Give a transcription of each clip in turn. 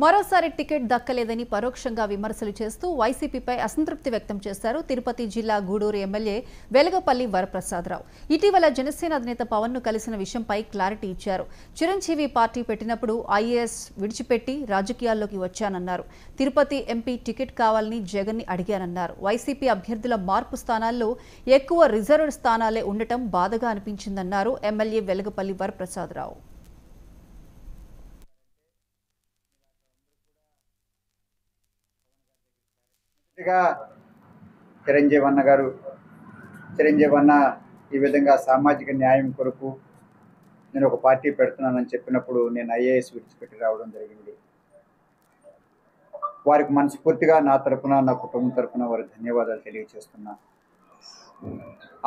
మరోసారి టికెట్ దక్కలేదని పరోక్షంగా విమర్శలు చేస్తూ వైసీపీపై అసంతృప్తి వ్యక్తం చేశారు తిరుపతి జిల్లా గూడూరు ఎమ్మెల్యే వెలగపల్లి వరప్రసాదరావు. ఇటీవల జనసేన అధినేత పవన్ ను కలిసిన విషయంపై క్లారిటీ ఇచ్చారు. చిరంజీవి పార్టీ పెట్టినప్పుడు ఐఏఎస్ విడిచిపెట్టి రాజకీయాల్లోకి వచ్చానన్నారు. తిరుపతి ఎంపీ టికెట్ కావాలని జగన్ ని అడిగానన్నారు. వైసీపీ అభ్యర్థుల మార్పు స్థానాల్లో ఎక్కువ రిజర్వ్డ్ స్థానాలే ఉండటం బాధగా అనిపించిందన్నారు ఎమ్మెల్యే వెలగపల్లి వరప్రసాదరావు. చిరంజీవి అన్న గారు ఈ విధంగా సామాజిక న్యాయం కొరకు నేను ఒక పార్టీ పెడుతున్నానని చెప్పినప్పుడు నేను ఐఏఎస్ విడిచిపెట్టి రావడం జరిగింది. వారికి మనస్ఫూర్తిగా నా తరపున నా కుటుంబం తరపున వారికి ధన్యవాదాలు తెలియజేస్తున్నా.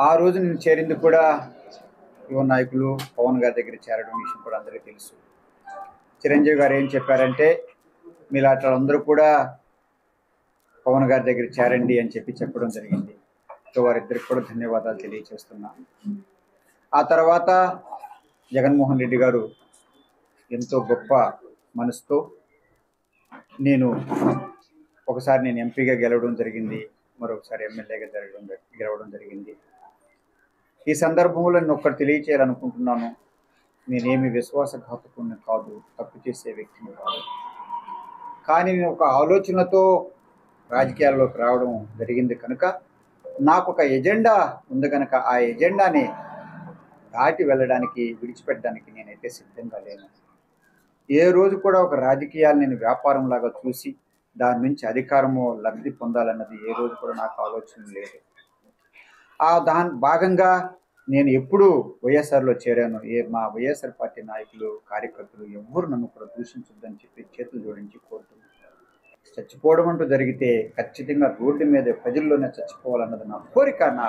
ఆ రోజు నేను చేరింది కూడా యువ నాయకులు పవన్ గారి దగ్గర చేరడం విషయం కూడా అందరికీ తెలుసు. చిరంజీవి గారు ఏం చెప్పారంటే మీలాంటి అందరూ కూడా పవన్ గారి దగ్గర చేరండి అని చెప్పడం జరిగింది. సో వారిద్దరికి కూడా ధన్యవాదాలు తెలియజేస్తున్నాను. ఆ తర్వాత జగన్మోహన్ రెడ్డి గారు ఎంతో గొప్ప మనసుతో ఒకసారి నేను ఎంపీగా గెలవడం జరిగింది, మరొకసారి ఎమ్మెల్యేగా గెలవడం జరిగింది. ఈ సందర్భంలో నేను ఒక్కటి తెలియచేయాలనుకుంటున్నాను. నేనేమి విశ్వాసఘాతకుని కాదు, తప్పు చేసే వ్యక్తిని కాదు. కానీ నేను ఒక ఆలోచనతో రాజకీయాల్లోకి రావడం జరిగింది కనుక నాకు ఒక ఎజెండా ఉంది కనుక ఆ ఎజెండాని దాటి వెళ్ళడానికి విడిచిపెట్టడానికి నేనైతే సిద్ధంగా లేను. ఏ రోజు కూడా ఒక రాజకీయాలు నేను వ్యాపారంలాగా చూసి దాని నుంచి అధికారము లబ్ధి పొందాలన్నది ఏ రోజు కూడా నాకు ఆలోచన లేదు. దాని భాగంగా నేను ఎప్పుడు వైఎస్ఆర్లో చేరాను. మా వైఎస్ఆర్ పార్టీ నాయకులు కార్యకర్తలు ఎవ్వరు నన్ను కూడా దూషించొద్దని చెప్పి చేతులు జోడించి కోరుతున్నాను. చచ్చిపోవడం అంటూ జరిగితే ఖచ్చితంగా రోడ్డు మీద ప్రజల్లోనే చచ్చిపోవాలన్నది నా కోరిక, నా